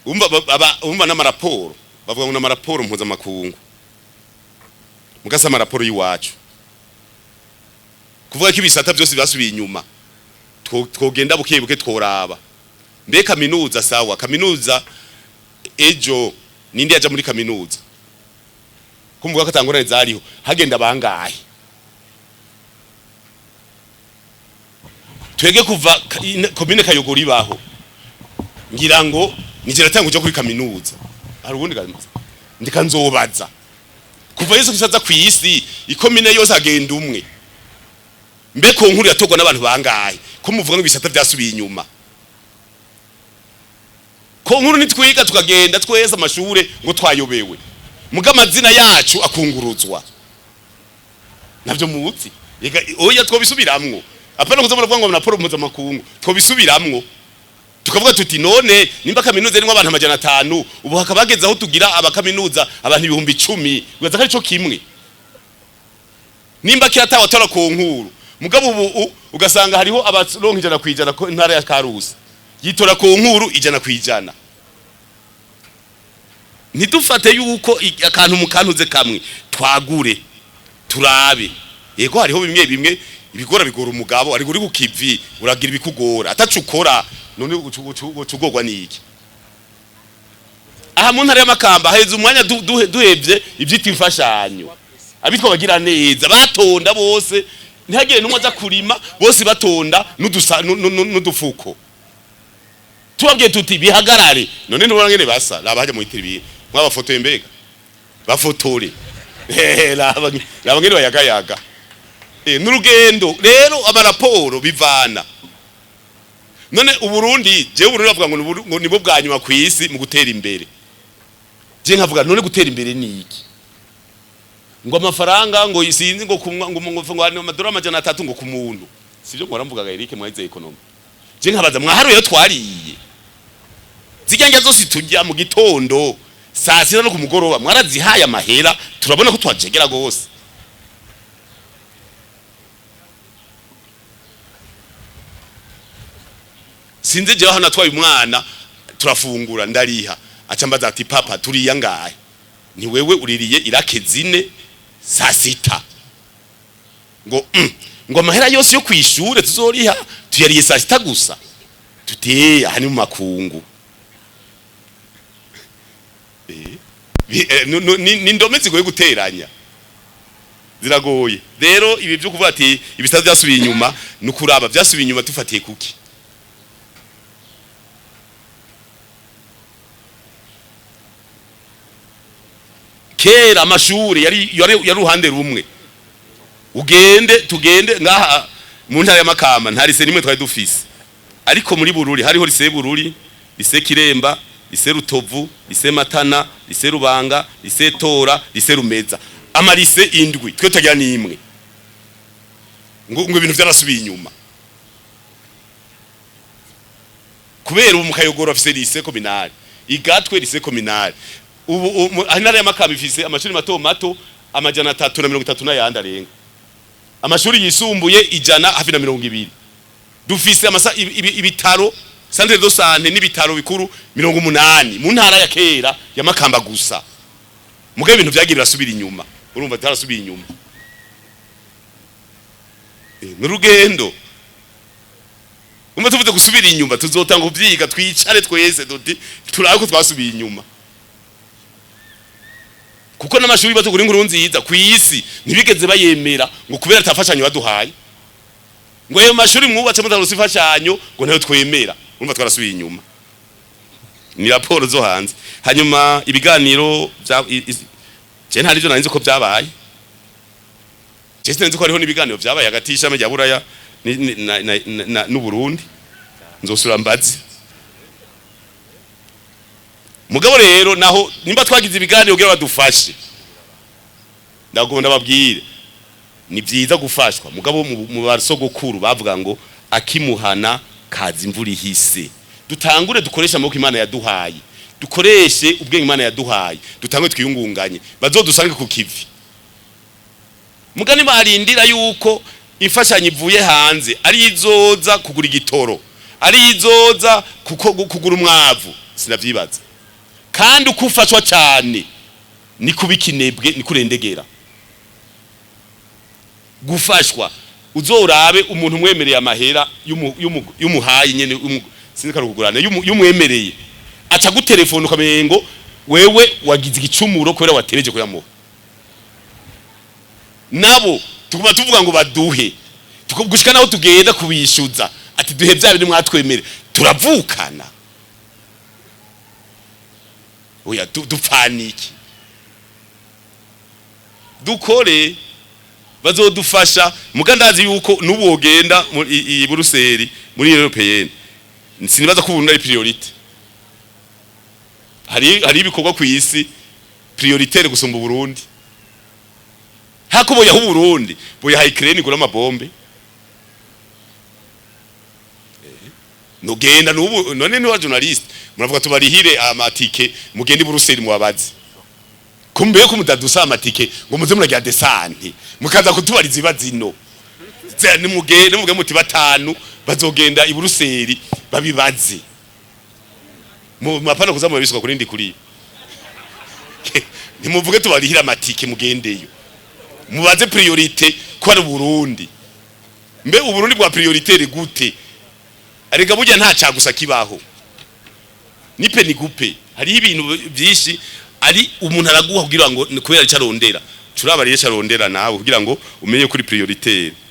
umva n'amaraporo bavuga ngo n'amaraporo mpuzamakungu mugasa amaraporo y'iwacu kuvuga ko ibisata byose byasubiye inyuma twogenda bukebuke tworaba mbe kaminuza sawa kaminuza ejo nindi yaja muri kaminuza kumvuga ko atangorane zariho hagenda bangahe twege kuva komine Kayogori baho ngira ngo nigera tanguja kuri kaminuza hari ubundi ndikanzobaza kuva Yesu kisaza kwisi ikomine yose agenda umwe mbe ko nkuru yatogwa n'abantu bangahe ko muvuga ngo ibisata byasubiye inyuma ko nkuru nitwiga tukagenda tweza amashure ngo twayobewe muga amazina yacu akunguruzwa navyo muzi oya twobisubiramwo apana kuzamura kuvuga ngo Raporo mpuzamakungu twobisubiramwo tukavuga tuti none nimba kaminuza irimo abantu 500 ubu hakabageza aho tugira abakaminuza abantu 10,000 ugaza ko arico kimwe nimba kiratawa tora ku nkuru mugabo ubu ugasanga hariho abaronka ijana kwijana ko intara ya Karusi yitora ku nkuru ijana kwijana ntidufate yuko akantu mukantuze kamwe twagure turabe yego hariho bimwe ibigora bigora umugabo ari kuri kukivi uragira ibikugora atacukora none ucugorwa niki aha mu ntara y'amakamba heza umwanya duhevye ivyita imfashanyo abitwa bagira neza batonda bose ntihagire numwe aza kurima bose batonda n'udufuko tubabwiye tuti bihagarare none ntubona ngene basa labaje mu itiribi mwabafotoye mbega bafotore laba ngene bayagayaga n'urugendo rero amaraporo bivana none uburundi je Burundi bavuga ngo nibo bwanyuma kwisi mu gutera imbere je nkavuga none gutera imbere niki ngo amafaranga ngo isinzi ngo amadolari 300 ngo ku muntu sivyo nkora mvuga Eric mwayize economy je nkabaza mwaharuye twariye zigenge zose tujya mu gitondo saa 6 no ku mugoroba mwarazihaye amahera turabona ko twajegera gose sinze je hano atwaye umwana turafungura ndariha acambaza ati papa turiya ngahe ni wewe uririye irakezine saa 6 ngo amahera yose yo kwishure tuzoriha tuyariye saa 6 gusa tuteye hani mu makungu ni ndome zigoye guteranya ziragoye rero ibi byo kuvuga ati ibisata byasubiye inyuma nukuraba byasubiye inyuma tufatiye kuki kera amashuri yari ruhande rumwe tugende ngaha mu ntara y'amakamba ntari se nimwe twari dufise ariko muri Bururi hariho lise Bururi lise Kiremba lise Rutovu lise Matana lise Rubanga lise Tora lise Rumeza amarise indwi twe tagira nimwe ngo ibintu byarasubiye inyuma kubera ubu mukayogora afise lise kominali igatwe lise kominali ubu intara y'amakamba ifise amashuri mato 330 n'ayandi arenga amashuri yisumbuye ijana hafi na 200 dufise ibitaro centre de santé n'ibitaro bikuru 80 mu ntara ya kera y'amakamba gusa mugabe ibintu byagirira subira inyuma urumva tarasubira inyuma n'urugendo umwe tuvuze gusubira inyuma tuzotanga ubyiga twicare twese duti turako twasubiye inyuma kuko n'amashuri batugura inkuru nziza kwisi ntibigeze bayemera ngo kubera tafashanyo baduhaye ngo ayo mashuri mwubatse mutarusi fashanyo ngo nayo twemera urumva twarasubiye inyuma ni raporo zo hanze hanyuma ibiganiro je ntari byo narinze ko byabaye je sinzi ko hariho nibiganiro byabaye hagati y'ishame rya Buraya n'u Burundi nzosura mbazi mugabo rero naho nimba twagize ibiganiro kugira badufashe ndagomba babwire ni byiza gufashwa mugabo mu basogokuru bavuga ngo akimuhana kazi imvura ihise dutangure dukoresha amaboko Imana yaduhaye dukoreshe ubwenge Imana yaduhaye dutangwe twiyungunganye bazodusange ku kivi mugani barindira yuko imfashanyo ivuye hanze ari izoza kugura igitoro ari izoza kugura umwavu sinavyibaza kandi ukufashwa cyane ni kubikinebwe ni kurendegera gufashwa uzorabe umuntu umwemereye amahera y'umuhaye nyene sinzi kugurana y'umwemereye aca gutelefona ukamengo wewe wagize igicumuro kubera watereje kuyamuha nabo tuguma tuvuga ngo baduhe gushika naho tugenda kubishuza ati duhe bya bindi mwatwemere turavukana oya dupfaniki dukore bazodufasha mugandazi yuko n'ubogenda i Buruseli muri Européenne sinibaza ko ubuntu ari priority hari ibikorwa ku isi prioritaire gusumba Burundi hako boya hu Burundi boya ha Ukraine gura amabombe no genda n'ubu none ni wa journalist muravuga tubarihire amatike mugende i Buruseli mubabazi kumbe ko mutadusa amatike ngo muze murajya desante mukaza kutubariza ibazino ni muge muti batanu bazogenda i Buruseli babibaze mu mapana kuzamura bisuka kuri ndi kuri nimuvuge tubarihira amatike mugendeyo mubaze priorite ko ari Burundi mbe uburundi bwa prioritaire gute arega burya nta cagusa kibaho nipe nigupe hari ibintu byinshi ari umuntu araguha kugira ngo kubera cyarondera curaba rero cyarondera nawe kugira ngo umenye kuri prioritaire